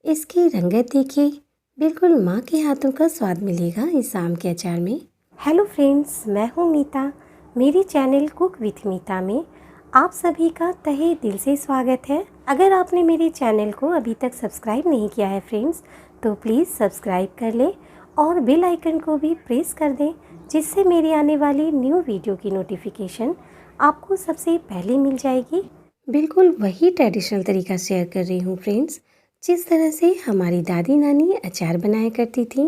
इसकी रंगत देखिए, बिल्कुल माँ के हाथों का स्वाद मिलेगा इस आम के अचार में। हेलो फ्रेंड्स, मैं हूँ मीता। मेरे चैनल कुक विथ मीता में आप सभी का तहे दिल से स्वागत है। अगर आपने मेरे चैनल को अभी तक सब्सक्राइब नहीं किया है फ्रेंड्स, तो प्लीज़ सब्सक्राइब कर लें और बेल आइकन को भी प्रेस कर दें, जिससे मेरी आने वाली न्यू वीडियो की नोटिफिकेशन आपको सबसे पहले मिल जाएगी। बिल्कुल वही ट्रेडिशनल तरीका शेयर कर रही हूँ फ्रेंड्स, जिस तरह से हमारी दादी नानी अचार बनाया करती थी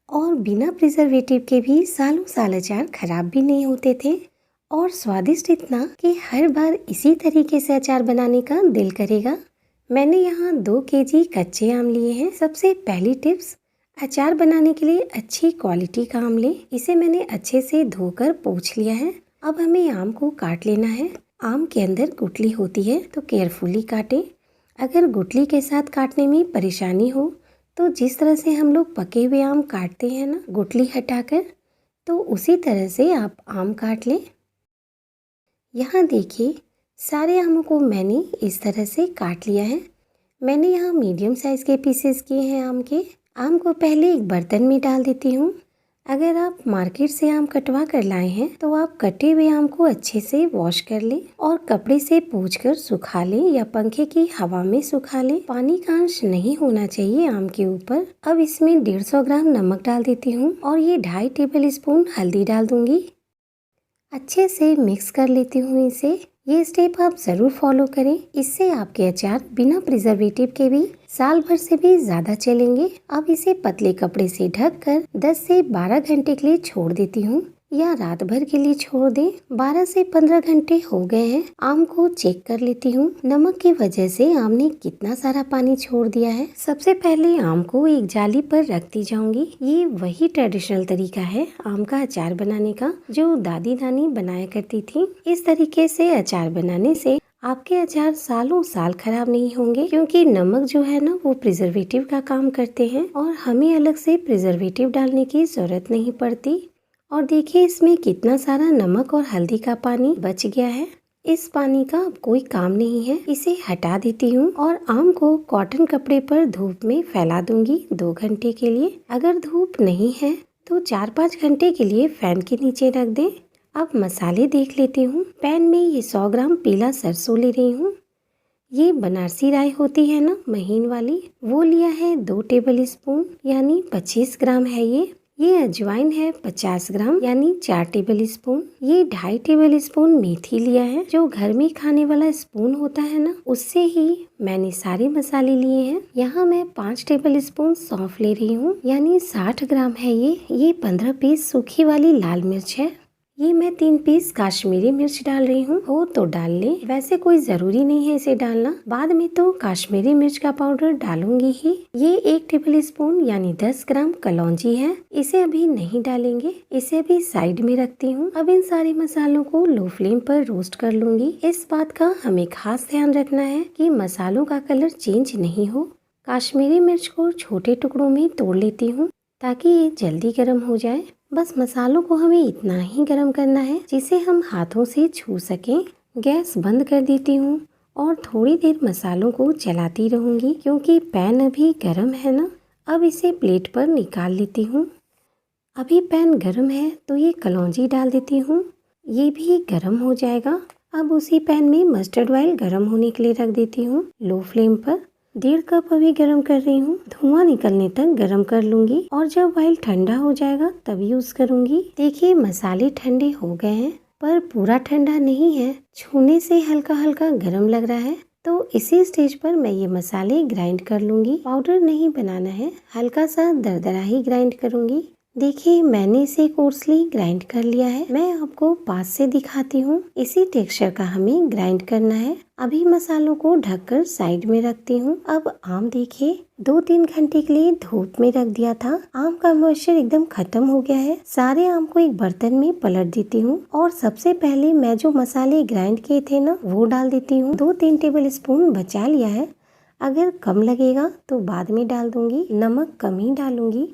और बिना प्रिजर्वेटिव के भी सालों साल अचार खराब भी नहीं होते थे और स्वादिष्ट इतना कि हर बार इसी तरीके से अचार बनाने का दिल करेगा। मैंने यहाँ 2 केजी कच्चे आम लिए हैं। सबसे पहली टिप्स, अचार बनाने के लिए अच्छी क्वालिटी का आम लें। इसे मैंने अच्छे से धोकर पोंछ लिया है। अब हमें आम को काट लेना है। आम के अंदर गुठली होती है तो केयरफुली काटें। अगर गुठली के साथ काटने में परेशानी हो तो जिस तरह से हम लोग पके हुए आम काटते हैं ना, गुठली हटाकर, तो उसी तरह से आप आम काट लें। यहाँ देखिए, सारे आमों को मैंने इस तरह से काट लिया है। मैंने यहाँ मीडियम साइज़ के पीसेस किए हैं आम के। आम को पहले एक बर्तन में डाल देती हूँ। अगर आप मार्केट से आम कटवा कर लाए हैं तो आप कटे हुए आम को अच्छे से वॉश कर लें और कपड़े से पोंछकर सुखा लें या पंखे की हवा में सुखा लें। पानी का अंश नहीं होना चाहिए आम के ऊपर। अब इसमें 150 ग्राम नमक डाल देती हूँ और ये 2.5 टेबल स्पून हल्दी डाल दूंगी। अच्छे से मिक्स कर लेती हूँ इसे। ये स्टेप आप ज़रूर फॉलो करें, इससे आपके अचार बिना प्रिजर्वेटिव के भी साल भर से भी ज़्यादा चलेंगे। अब इसे पतले कपड़े से ढककर 10 से 12 घंटे के लिए छोड़ देती हूँ या रात भर के लिए छोड़ दें। 12 से 15 घंटे हो गए हैं। आम को चेक कर लेती हूँ। नमक की वजह से आम ने कितना सारा पानी छोड़ दिया है। सबसे पहले आम को एक जाली पर रखती जाऊंगी। ये वही ट्रेडिशनल तरीका है आम का अचार बनाने का जो दादी नानी बनाया करती थी। इस तरीके से अचार बनाने से आपके अचार सालों साल खराब नहीं होंगे, क्योंकि नमक जो है ना वो प्रिजर्वेटिव का काम करते हैं और हमें अलग से प्रिजर्वेटिव डालने की जरूरत नहीं पड़ती। और देखिए इसमें कितना सारा नमक और हल्दी का पानी बच गया है। इस पानी का अब कोई काम नहीं है। इसे हटा देती हूँ और आम को कॉटन कपड़े पर धूप में फैला दूंगी 2 घंटे के लिए। अगर धूप नहीं है तो 4-5 घंटे के लिए फैन के नीचे रख दें। अब मसाले देख लेती हूँ। पैन में ये 100 ग्राम पीला सरसों ले रही हूँ। ये बनारसी राई होती है ना, महीन वाली, वो लिया है 2 टेबल स्पून यानी 25 ग्राम है ये अजवाइन है 50 ग्राम यानी 4 टेबल स्पून। ये 2.5 टेबल स्पून मेथी लिया है। जो घर में खाने वाला स्पून होता है ना, उससे ही मैंने सारे मसाले लिए हैं। यहाँ मैं 5 टेबल स्पून सौंफ ले रही हूँ यानी 60 ग्राम है ये 15 पीस सूखी वाली लाल मिर्च है। ये मैं 3 पीस काश्मीरी मिर्च डाल रही हूँ। हो तो डाल लें, वैसे कोई जरूरी नहीं है इसे डालना। बाद में तो काश्मीरी मिर्च का पाउडर डालूंगी ही। ये 1 टेबल स्पून यानी 10 ग्राम कलौंजी है। इसे अभी नहीं डालेंगे, इसे अभी साइड में रखती हूँ। अब इन सारे मसालों को लो फ्लेम पर रोस्ट कर लूंगी। इस बात का हमें खास ध्यान रखना है कि मसालों का कलर चेंज नहीं हो। काश्मीरी मिर्च को छोटे टुकड़ों में तोड़ लेती हूँ ताकि ये जल्दी गर्म हो जाए। बस मसालों को हमें इतना ही गर्म करना है जिसे हम हाथों से छू सकें। गैस बंद कर देती हूँ और थोड़ी देर मसालों को चलाती रहूंगी, क्योंकि पैन अभी गर्म है ना। अब इसे प्लेट पर निकाल लेती हूँ। अभी पैन गर्म है तो ये कलौंजी डाल देती हूँ। ये भी गर्म हो जाएगा। अब उसी पैन में मस्टर्ड ऑयल गर्म होने के लिए रख देती हूँ लो फ्लेम पर। 1.5 कप अभी गर्म कर रही हूँ। धुआं निकलने तक गर्म कर लूंगी और जब ऑयल ठंडा हो जाएगा तब यूज करूंगी। देखिए मसाले ठंडे हो गए हैं, पर पूरा ठंडा नहीं है। छूने से हल्का हल्का गर्म लग रहा है। तो इसी स्टेज पर मैं ये मसाले ग्राइंड कर लूंगी। पाउडर नहीं बनाना है, हल्का सा दरदरा ही ग्राइंड करूंगी। देखिए मैंने इसे कोर्सली ग्राइंड कर लिया है। मैं आपको पास से दिखाती हूँ। इसी टेक्सचर का हमें ग्राइंड करना है। अभी मसालों को ढककर साइड में रखती हूँ। अब आम देखिए 2-3 घंटे के लिए धूप में रख दिया था। आम का मॉइस्चर एकदम खत्म हो गया है। सारे आम को एक बर्तन में पलट देती हूँ और सबसे पहले मैं जो मसाले ग्राइंड किए थे ना, वो डाल देती हूँ। 2-3 टेबल स्पून बचा लिया है। अगर कम लगेगा तो बाद में डाल दूंगी। नमक कम ही डालूंगी,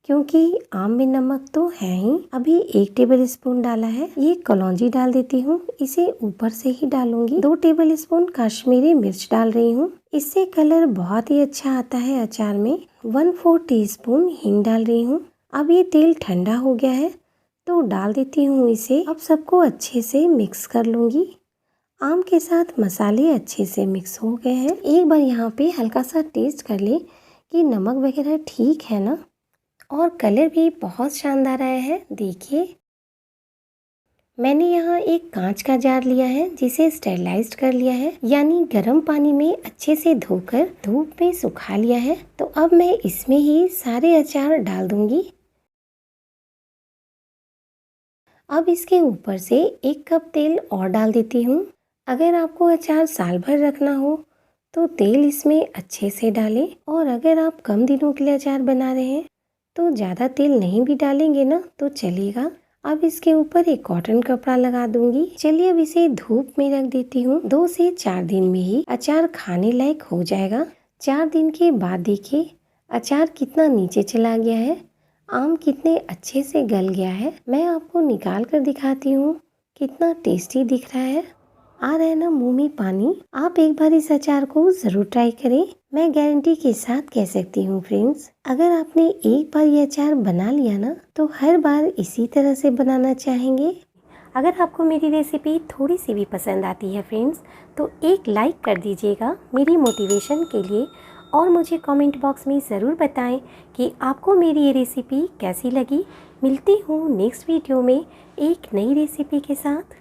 क्योंकि आम में नमक तो है ही। अभी 1 टेबल स्पून डाला है। ये कलौंजी डाल देती हूँ, इसे ऊपर से ही डालूंगी। 2 टेबल स्पून कश्मीरी मिर्च डाल रही हूँ, इससे कलर बहुत ही अच्छा आता है अचार में। 1/4 टीस्पून हींग डाल रही हूँ। अब ये तेल ठंडा हो गया है तो डाल देती हूँ इसे। अब सबको अच्छे से मिक्स कर लूंगी। आम के साथ मसाले अच्छे से मिक्स हो गए हैं। एक बार यहाँ पे हल्का सा टेस्ट कर ले कि नमक वगैरह ठीक है ना। और कलर भी बहुत शानदार आया है। देखिए, मैंने यहाँ एक कांच का जार लिया है जिसे स्टेरिलाइज्ड कर लिया है, यानी गर्म पानी में अच्छे से धोकर धूप में सुखा लिया है। तो अब मैं इसमें ही सारे अचार डाल दूंगी। अब इसके ऊपर से 1 कप तेल और डाल देती हूँ। अगर आपको अचार साल भर रखना हो तो तेल इसमें अच्छे से डालें, और अगर आप कम दिनों के लिए अचार बना रहे हैं तो ज़्यादा तेल नहीं भी डालेंगे ना तो चलेगा। अब इसके ऊपर एक कॉटन कपड़ा लगा दूंगी। चलिए अब इसे धूप में रख देती हूँ। 2 से 4 दिन में ही अचार खाने लायक हो जाएगा। 4 दिन के बाद देखिए अचार कितना नीचे चला गया है, आम कितने अच्छे से गल गया है। मैं आपको निकाल कर दिखाती हूँ, कितना टेस्टी दिख रहा है। आ रहा है ना मुंह में पानी। आप एक बार इस अचार को जरूर ट्राई करें। मैं गारंटी के साथ कह सकती हूँ फ्रेंड्स, अगर आपने एक बार ये अचार बना लिया ना तो हर बार इसी तरह से बनाना चाहेंगे। अगर आपको मेरी रेसिपी थोड़ी सी भी पसंद आती है फ्रेंड्स, तो एक लाइक कर दीजिएगा मेरी मोटिवेशन के लिए, और मुझे कमेंट बॉक्स में ज़रूर बताएं कि आपको मेरी ये रेसिपी कैसी लगी। मिलती हूँ नेक्स्ट वीडियो में एक नई रेसिपी के साथ।